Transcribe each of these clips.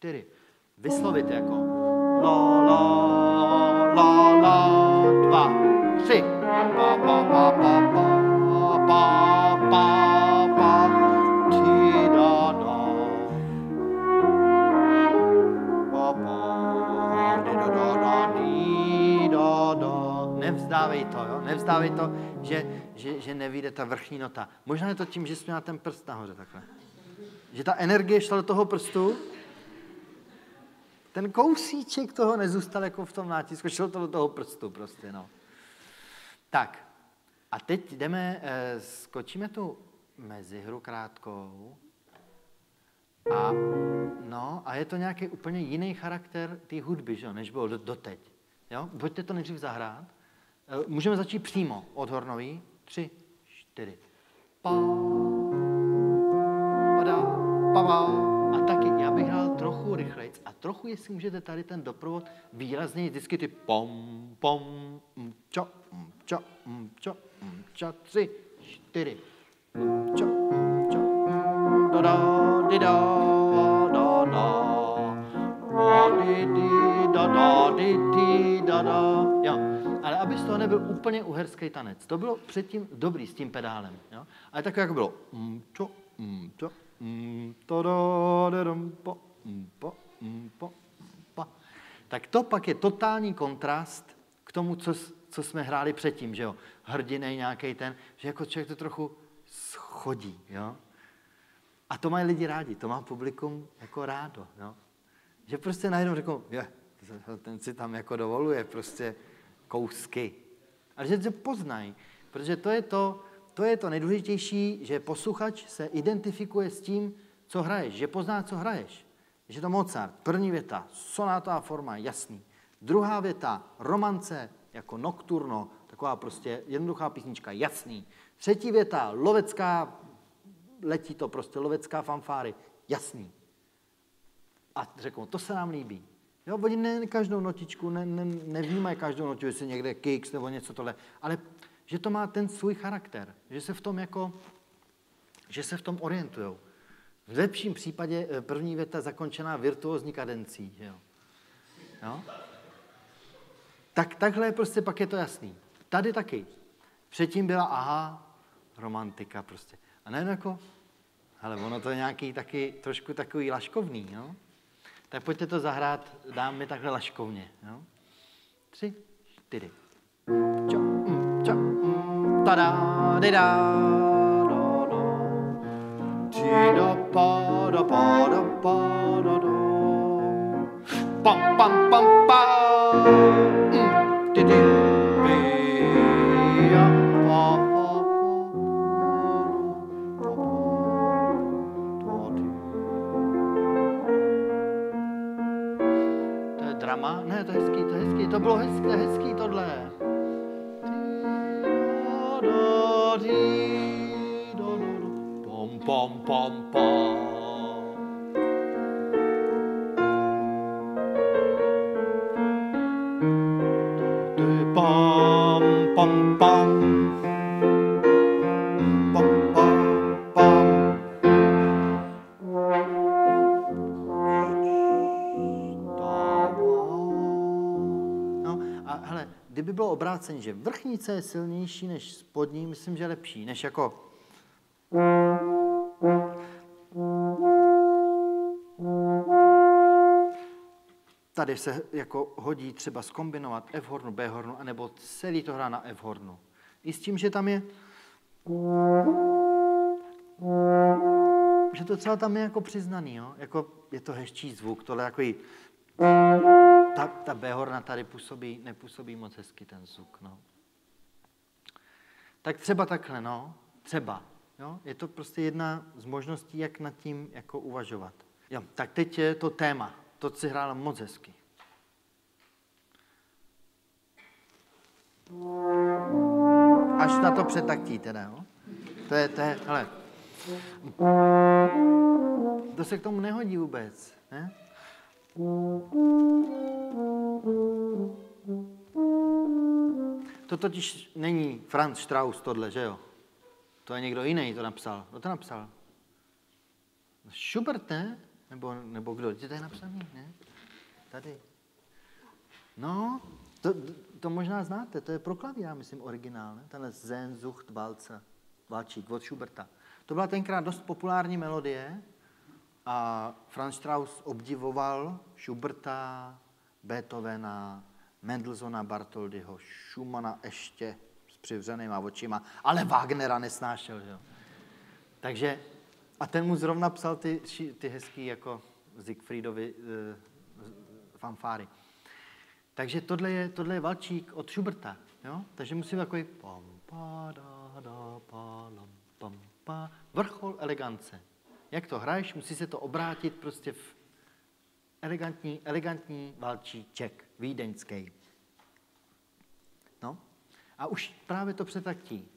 4. Vyslovit jako la, la, la, la, 2, 3. Pa, pa, pa, pa, pa, pa, pa, pa, ti, da, da. Pa, pa, di, da, da, da, di, da, da. Nevzdávej to, jo? Nevzdávej to, že nevyjde ta vrchní nota. Možná je to tím, že jsi měl ten prst nahoře takhle. Že ta energie šla do toho prstu, ten kousíček toho nezůstal jako v tom nátisku, šlo to do toho prstu prostě, no. Tak, a teď jdeme, skočíme tu mezihru krátkou a je to nějaký úplně jiný charakter té hudby, že jo, než bylo doteď. Jo? Pojďte to nejdřív zahrát. Můžeme začít přímo od hornový. 3, 4. Pa, pada, pa, pa. A taky já bych hrál trochu rychlejc a trochu, jestli můžete tady ten doprovod výrazněji, vždycky ty pom, pom, čo, čo, čo, čo, 3, 4, čo, čo, da, da, di, da, da, da, di, di, da, da, di, da, da. Jo. Ale aby z toho nebyl úplně uherský tanec. To bylo předtím dobrý s tím pedálem. Jo? Ale tak, jak bylo. Čo, čo, tak to pak je totální kontrast k tomu, co jsme hráli předtím, že jo. Hrdinej nějaký ten, že jako člověk to trochu schodí, jo. A to mají lidi rádi, to má publikum jako rádo, jo. Že prostě najednou řeknou, ten si tam jako dovoluje prostě kousky. Ale že to poznají, protože to je to nejdůležitější, že posluchač se identifikuje s tím, co hraješ, že pozná, co hraješ. Že to Mozart, první věta, sonátová forma, jasný. Druhá věta, romance, jako nocturno, taková prostě jednoduchá písnička, jasný. Třetí věta, lovecká, letí to prostě, lovecká fanfáry, jasný. A řeknou, to se nám líbí. Jo, oni ne každou notičku, nevnímají každou notičku, jestli někde kicks nebo něco tohle, ale že to má ten svůj charakter, že se v tom orientujou. V lepším případě první věta zakončená virtuózní kadencí, že jo. Jo? Tak takhle prostě pak je to jasný. Tady taky. Předtím byla, romantika prostě. A nejen jako, hele, ono to je nějaký taky trošku takový laškovný, jo. Tak pojďte to zahrát, dám mi takhle laškovně, jo. 3, 4. Čo, čo, tada, dida, do, do. Ti, do, pa, do, pa, do, pa, do, do. Pam, pam, pam, pam. Ti, ti, pi, ja, pa, pa, pa. Drama? Ne, to je hezký, to bylo hezký tohle. Pom, pom, pom, pom. Pom, pom, pom. Pom, pom, pom. No a hele, kdyby bylo obrácení, že vrchnice je silnější než spodní, myslím, že je lepší, než jako... Tady se jako hodí třeba zkombinovat F hornu, B hornu, anebo celý to hrá na F hornu. I s tím, že tam je... Že to celé tam je jako přiznaný, jo? Jako je to hezčí zvuk, tohle jako jí... Ta B horna tady nepůsobí moc hezky ten zvuk, no. Tak třeba takhle, no. Třeba, jo? Je to prostě jedna z možností, jak nad tím jako uvažovat. Jo, tak teď je to téma. To si hrála moc hezky. Až na to přetaktí teda, jo? To je, hele. To se k tomu nehodí vůbec, ne? To totiž není Franz Strauss tohle, že jo? To je někdo jiný, to napsal. Kdo to napsal? Schubert, ne? Nebo kdo? Kde to je napsaný, ne? Tady. No, to možná znáte, to je pro klavír, já myslím, originál, ne? Tenhle Sehnsucht Walzer, Valčík od Schuberta. To byla tenkrát dost populární melodie a Franz Strauss obdivoval Schuberta, Beethovena, Mendelssohna Bartholdyho, Schumana ještě s přivřenýma očima, ale Wagnera nesnášel, že jo. Takže, a ten mu zrovna psal ty hezký jako Siegfriedovi fanfáry. Takže tohle je Valčík od Schuberta, jo? Takže musí být takový pam, pa, da, pa, lam, pam, pa. Vrchol elegance. Jak to hraješ, musí se to obrátit prostě v elegantní valčíček, vídeňský. No, a už právě to přetaktí.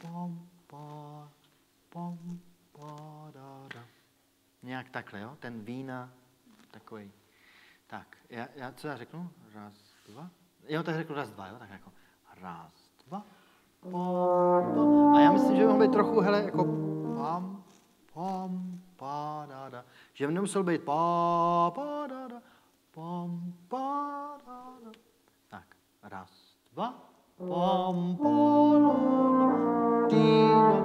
Pam, pa, da. Nějak takhle, jo? Ten vína, takový. Tak, co já řeknu? Raz, dva. Jo, tak řeknu raz, dva, jo? Tak jako raz, dva. A já myslím, že by mohl být trochu, hele, jako pam, pa, da. Že by nemusel být pa, da, pam, pa, da. Tak, raz, dva. Pam, pa, da, ti, da,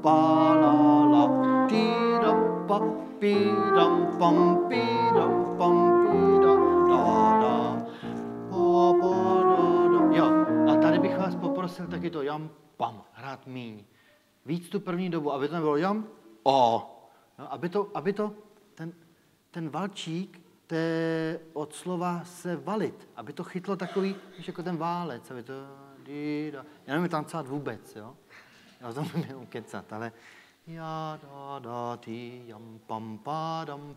pa, la, la, ti, da, pa, pi, dam, pam, pi, dam, pam, pi, da, da, pa, pa, da. Jo, a tady bych vás poprosil taky to jam, pam, hrát míň. Víc tu první dobu, aby to nebylo jam, o. No, aby to ten valčík, to je od slova se valit, aby to chytlo takový, víš, jako ten válec, aby to, já nevím tancovat vůbec, jo. Já to můžu kecat, ale ja, da, ti, jam, pam, pa, dam,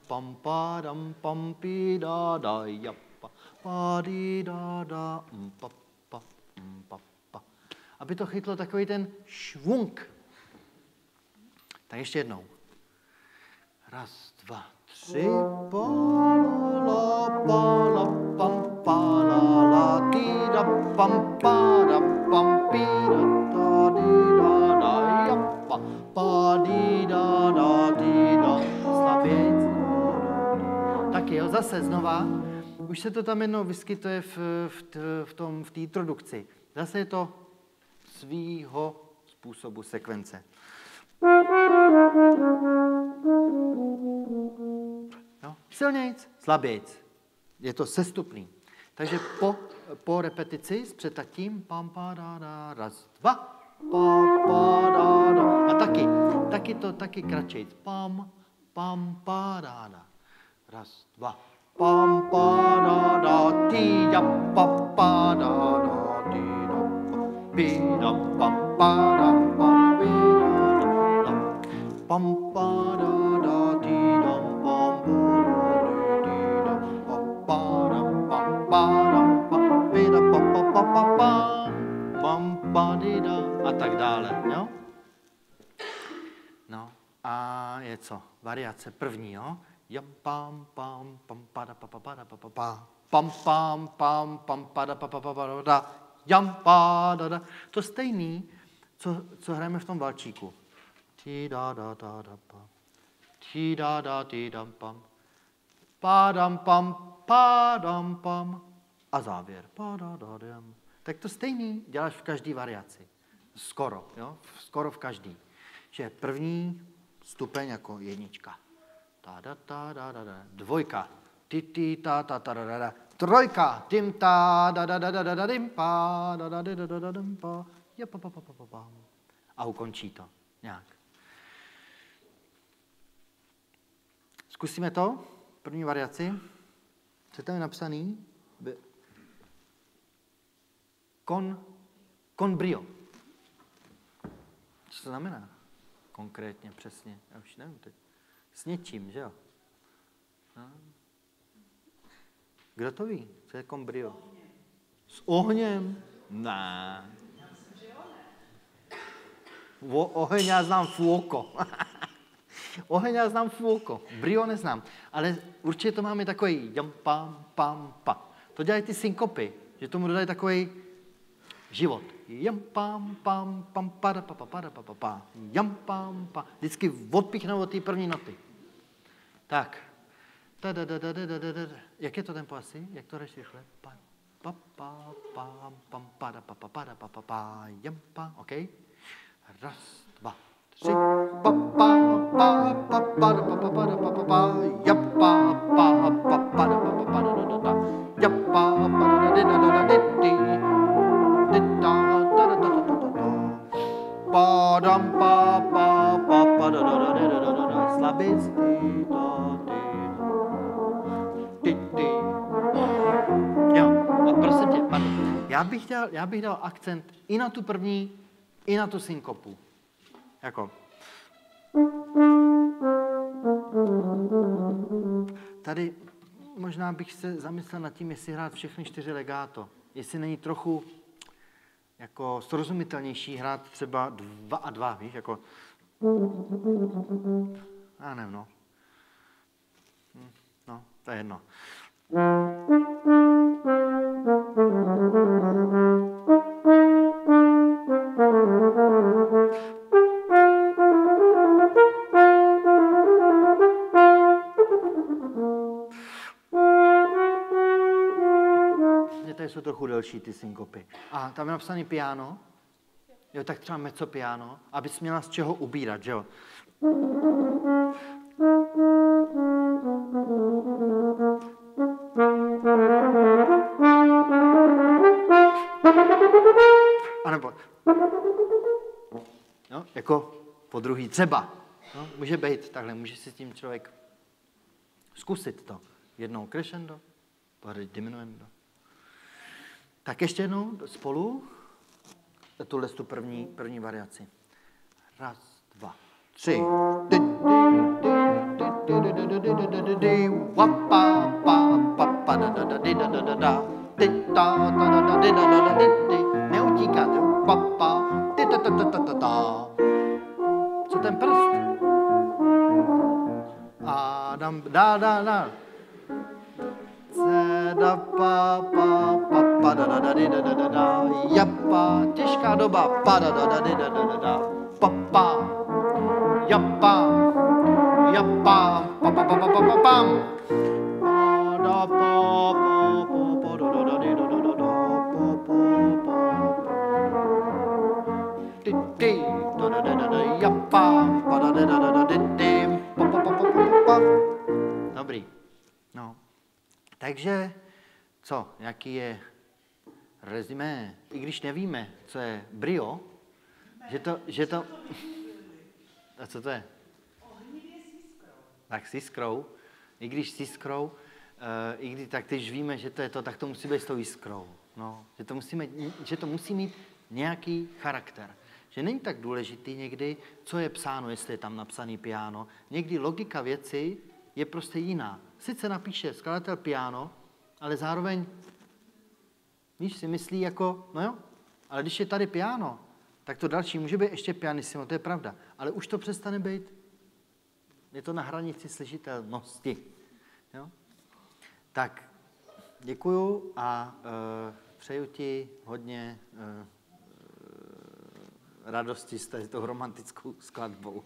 pam, pi, da, ja, pa, di, da, pa. Aby to chytlo takový ten švunk. Tak ještě jednou. Raz, dva, tři, pa, la, pam, pa, la, ti, da, pam, pa, da, pam, pi, da, di, da, ja, pa, di, da, di, da, slabějc. Tak jo, zase znova. Už se to tam jednou vyskytuje v té introdukci. Zase je to svýho způsobu sekvence. No, silnějc, slabějc. Je to sestupný. Takže po repetici s přetatím pam, pa, da, raz, dva, pa, da. A taky kratčejc. Pam, pa, da. Raz, dva. Pam, pa, da, ti, ja, pa, da, ti, da, pi, da, pam, pa, da, pam, pi, da. Pam, pa, da, ti, da, pam, di, da, pa, da, pam, pi, da, pam, pa, di, da, a tak dále, jo? No, a je co? Variace první, jo? Jam, pam, pa, da, pa, pam, pa, da, jam, pa, da. To stejný, co hrajeme v tom valčíku. Ti, da, pa. Ti, da, ti, dam, pam. Pa, dam, pam. A závěr. Pa, da, dam. Tak to stejný děláš v každé variaci. Skoro, jo? Skoro v každý. Že první stupeň jako jednička. Ta, da. Dvojka. Ti, ta, da. Trojka. Tim, ta, da, dim, pa, da, dim, pa. Ja, pa. A ukončí to nějak. Zkusíme to? První variaci. Co tam je napsaný? Con brio. Co to znamená? Konkrétně, přesně. Já už nevím teď. S něčím, že jo? No. Kdo to ví? Co je con brio? S ohněm? Ne. Oheň já znám fuoco. Oheň já znám fuoco. Brio neznám. Ale určitě to máme takový jam, pam, pa. To dělají ty synkopy, že tomu dodají takový život. Jam, pam, pa. Jam, pam, pa. Vždycky odpíchnou od té první noty. Tak. Jak je to tempo asi? Jak to jdeš rychle? OK? Raz, dva, tři. Slabic. Jo, a prosím tě, pardon. Já bych dal akcent i na tu první, i na tu synkopu. Jako. Tady možná bych se zamyslel nad tím, jestli hrát všechny 4 legato. Jestli není trochu jako srozumitelnější hrát třeba 2 a 2, víš, jako. Já nevím, no. No, to je jedno. Tady jsou trochu delší ty synkopy. A tam je napsaný piano. Jo, tak třeba mezzo piano, abys měla z čeho ubírat, že jo? A nebo... No, jako po druhý třeba. No, může být takhle, může si s tím člověk zkusit to. Jednou crescendo, pořád diminuendo. Tak ještě jednou spolu. Tuhle tu první variaci. Raz, dva, tři. Neutíkat. Co ten prst? A dá. Da pa pa pa pa da da da da da da da jappa těžká doba pa da da da da da da pa pa jappa pa pa pa pa pa pa pam pa da pa pa da da da da da da da pa ti ti da da da da jappa pa da da da da da pa. Dobrý. No. Takže, co, jaký je rezumé? I když nevíme, co je brio, že to... A co to je? Tak s jiskrou. I když s jiskrou, tak když víme, že to je to, tak to musí být s tou jiskrou. No, že to musí mít nějaký charakter. Že není tak důležitý někdy, co je psáno, jestli je tam napsaný piano. Někdy logika věci je prostě jiná. Sice napíše skladatel piano, ale zároveň, víš, si myslí jako, no jo, ale když je tady piano, tak to další může být ještě pianissimo, to je pravda. Ale už to přestane být, je to na hranici slyšitelnosti. Jo? Tak, děkuju a přeju ti hodně radosti s tou romantickou skladbou.